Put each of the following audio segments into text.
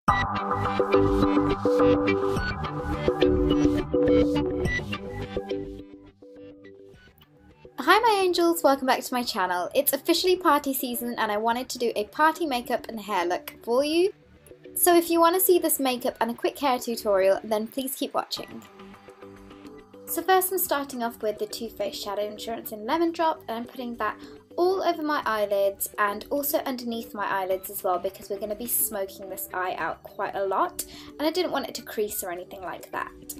Hi my angels, welcome back to my channel. It's officially party season and I wanted to do a party makeup and hair look for you. So if you want to see this makeup and a quick hair tutorial, then please keep watching. So first I'm starting off with the Too Faced Shadow Insurance in Lemon Drop, and I'm putting that all over my eyelids and also underneath my eyelids as well, because we're going to be smoking this eye out quite a lot and I didn't want it to crease or anything like that.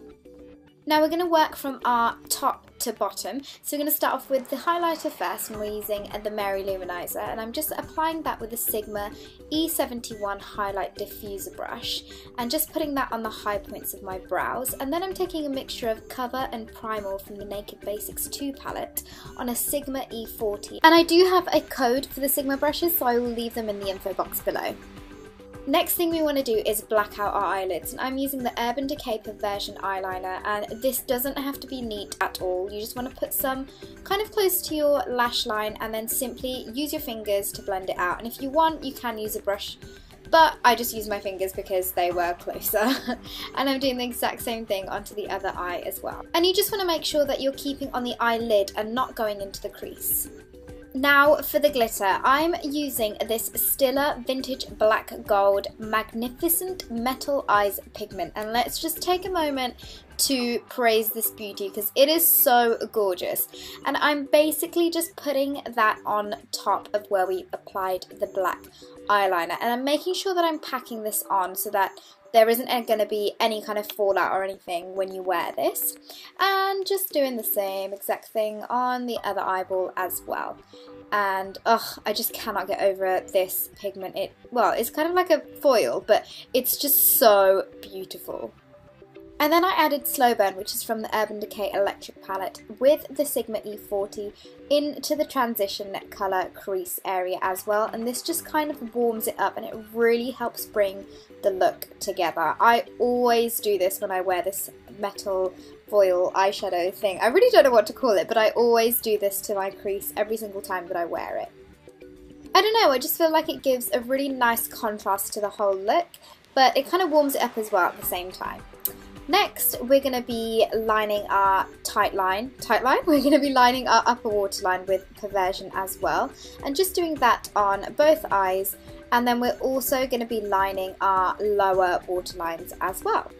Now we're going to work from our top to bottom, so we're going to start off with the highlighter first, and we're using the Mary Luminizer, and I'm just applying that with the Sigma E71 highlight diffuser brush and just putting that on the high points of my brows, and then I'm taking a mixture of Cover and Primal from the Naked Basics 2 palette on a Sigma E40, and I do have a code for the Sigma brushes, so I will leave them in the info box below. Next thing we want to do is black out our eyelids, and I'm using the Urban Decay Perversion eyeliner, and this doesn't have to be neat at all. You just want to put some kind of close to your lash line and then simply use your fingers to blend it out, and if you want you can use a brush, but I just use my fingers because they were closer. And I'm doing the exact same thing onto the other eye as well. And you just want to make sure that you're keeping on the eyelid and not going into the crease. Now for the glitter, I'm using this Stila Vintage Black Gold Magnificent Metal Eyes pigment, and let's just take a moment to praise this beauty because it is so gorgeous. And I'm basically just putting that on top of where we applied the black eyeliner, and I'm making sure that I'm packing this on so that there isn't going to be any kind of fallout or anything when you wear this, and just doing the same exact thing on the other eyeball as well. And I just cannot get over this pigment. It's kind of like a foil, but it's just so beautiful. And then I added Slow Burn, which is from the Urban Decay Electric palette, with the Sigma E40 into the transition colour crease area as well, and this just kind of warms it up and it really helps bring the look together. I always do this when I wear this metal foil eyeshadow thing. I really don't know what to call it, but I always do this to my crease every single time that I wear it. I don't know, I just feel like it gives a really nice contrast to the whole look, but it kind of warms it up as well at the same time. Next, we're going to be lining our tightline. We're going to be lining our upper waterline with Perversion as well, and just doing that on both eyes, and then we're also going to be lining our lower waterlines as well.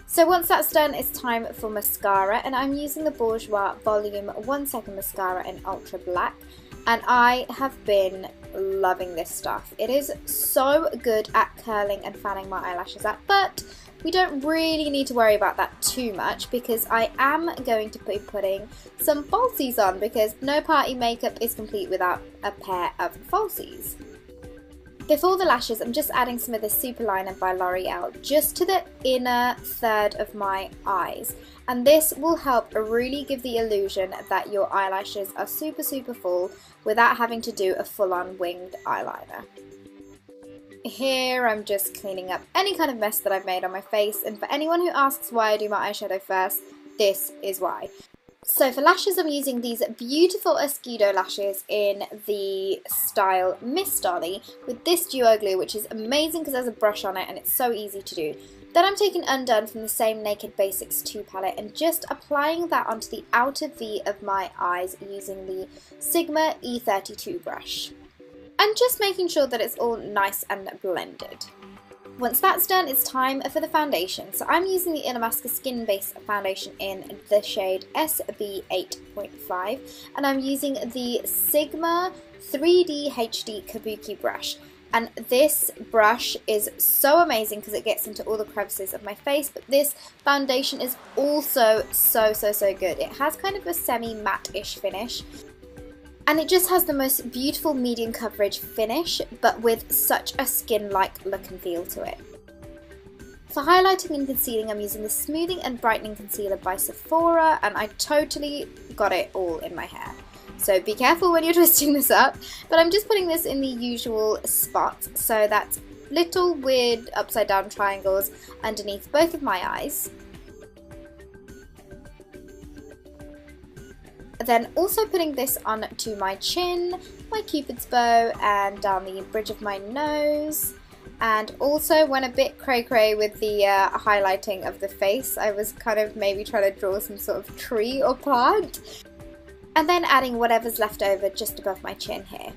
So once that's done, it's time for mascara, and I'm using the Bourjois Volume 1 Second Mascara in Ultra Black, and I have been loving this stuff. It is so good at curling and fanning my eyelashes out, but we don't really need to worry about that too much because I am going to be putting some falsies on, because no party makeup is complete without a pair of falsies. Before the lashes, I'm just adding some of the Super Liner by L'Oreal just to the inner third of my eyes, and this will help really give the illusion that your eyelashes are super full without having to do a full-on winged eyeliner. Here I'm just cleaning up any kind of mess that I've made on my face, and for anyone who asks why I do my eyeshadow first, this is why. So for lashes, I'm using these beautiful Escudo lashes in the style Miss Dolly with this duo glue, which is amazing because there's a brush on it and it's so easy to do. Then I'm taking Undone from the same Naked Basics 2 palette and just applying that onto the outer V of my eyes using the Sigma E32 brush. And just making sure that it's all nice and blended. Once that's done, it's time for the foundation. So I'm using the Illamasqua Skin Base Foundation in the shade SB8.5, and I'm using the Sigma 3D HD Kabuki brush. And this brush is so amazing because it gets into all the crevices of my face, but this foundation is also so good. It has kind of a semi-matte-ish finish, and it just has the most beautiful medium coverage finish, but with such a skin-like look and feel to it. For highlighting and concealing, I'm using the Smoothing and Brightening Concealer by Sephora, and I totally got it all in my hair. So be careful when you're twisting this up, but I'm just putting this in the usual spots, so that's little weird upside down triangles underneath both of my eyes. Then also putting this onto my chin my cupid's bow and down the bridge of my nose. And also went a bit cray-cray with the highlighting of the face. I was kind of maybe trying to draw some sort of tree or plant. And then adding whatever's left over just above my chin here.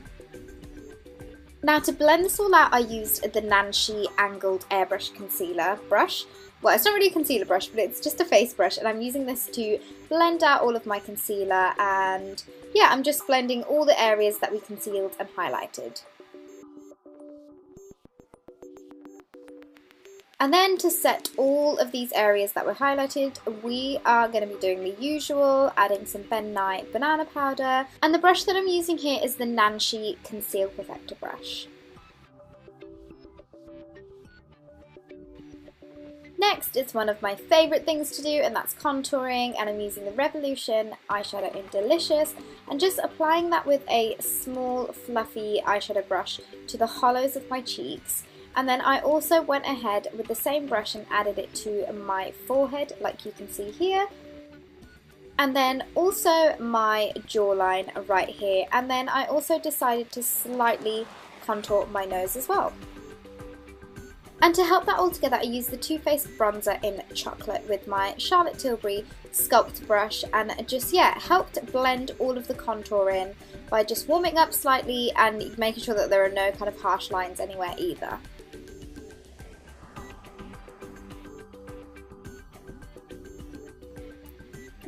Now to blend this all out, I used the Nanshi Angled Airbrush Concealer brush. Well, it's not really a concealer brush, but it's just a face brush, and I'm using this to blend out all of my concealer, and yeah, I'm just blending all the areas that we concealed and highlighted. And then to set all of these areas that were highlighted, we are going to be doing the usual, adding some Ben Nye banana powder. And the brush that I'm using here is the Nanshi Conceal Perfector brush. Next, it's one of my favourite things to do, and that's contouring, and I'm using the Revolution eyeshadow in Delicious, and just applying that with a small fluffy eyeshadow brush to the hollows of my cheeks. And then I also went ahead with the same brush and added it to my forehead, like you can see here. And then also my jawline right here. And then I also decided to slightly contour my nose as well. And to help that all together, I used the Too Faced bronzer in Chocolate with my Charlotte Tilbury Sculpt brush, and just, yeah, helped blend all of the contour in by just warming up slightly and making sure that there are no kind of harsh lines anywhere either.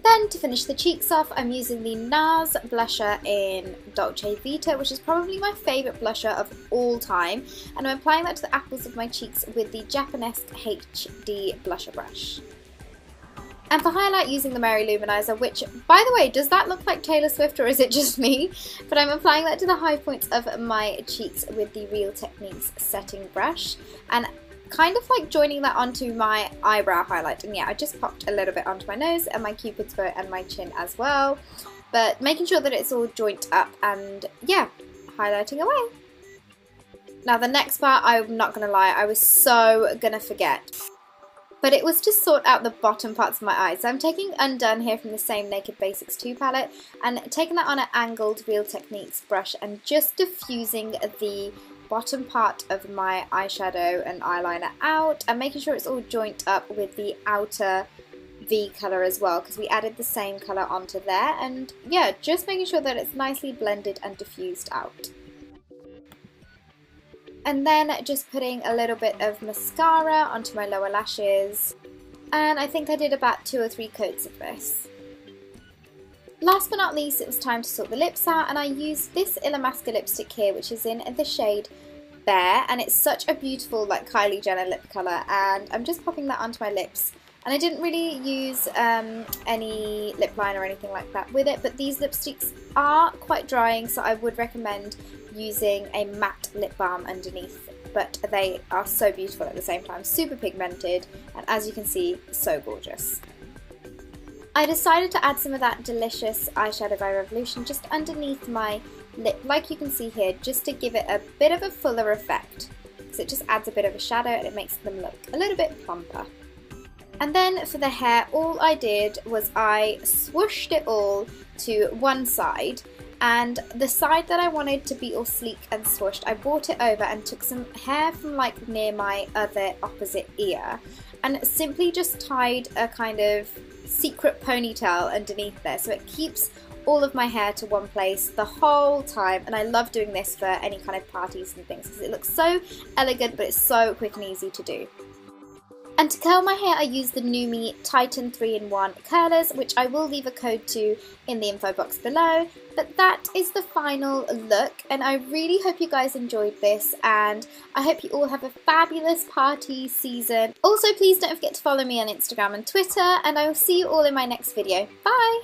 Then to finish the cheeks off, I'm using the NARS blusher in Dolce Vita, which is probably my favourite blusher of all time, and I'm applying that to the apples of my cheeks with the Japanesque HD blusher brush. And for highlight, using the Mary Luminizer, which, by the way, does that look like Taylor Swift or is it just me? But I'm applying that to the high points of my cheeks with the Real Techniques setting brush, and kind of like joining that onto my eyebrow highlight. And yeah, I just popped a little bit onto my nose and my cupid's bow and my chin as well, but making sure that it's all joint up and yeah, highlighting away. Now the next part, I'm not gonna lie, I was so gonna forget, but it was to sort out the bottom parts of my eyes. So I'm taking Undone here from the same Naked Basics 2 palette and taking that on an angled Real Techniques brush and just diffusing the bottom part of my eyeshadow and eyeliner out and making sure it's all joint up with the outer V colour as well, because we added the same colour onto there, and yeah, just making sure that it's nicely blended and diffused out. And then just putting a little bit of mascara onto my lower lashes, and I think I did about 2 or 3 coats of this. Last but not least, it was time to sort the lips out, and I used this Illamasqua lipstick here, which is in the shade Bare, and it's such a beautiful like Kylie Jenner lip colour, and I'm just popping that onto my lips. And I didn't really use any lip liner or anything like that with it, but these lipsticks are quite drying, so I would recommend using a matte lip balm underneath, but they are so beautiful at the same time, super pigmented, and as you can see, so gorgeous. I decided to add some of that Delicious eyeshadow by Revolution just underneath my lip, like you can see here, just to give it a bit of a fuller effect, because it just adds a bit of a shadow and it makes them look a little bit plumper. And then for the hair, all I did was I swooshed it all to one side, and the side that I wanted to be all sleek and swooshed, I brought it over and took some hair from like near my other opposite ear and simply just tied a kind of secret ponytail underneath there, so it keeps all of my hair to one place the whole time. And I love doing this for any kind of parties and things because it looks so elegant, but it's so quick and easy to do. And to curl my hair, I use the Numi Titan 3-in-1 curlers, which I will leave a code to in the info box below. But that is the final look, and I really hope you guys enjoyed this, and I hope you all have a fabulous party season. Also, please don't forget to follow me on Instagram and Twitter, and I will see you all in my next video. Bye!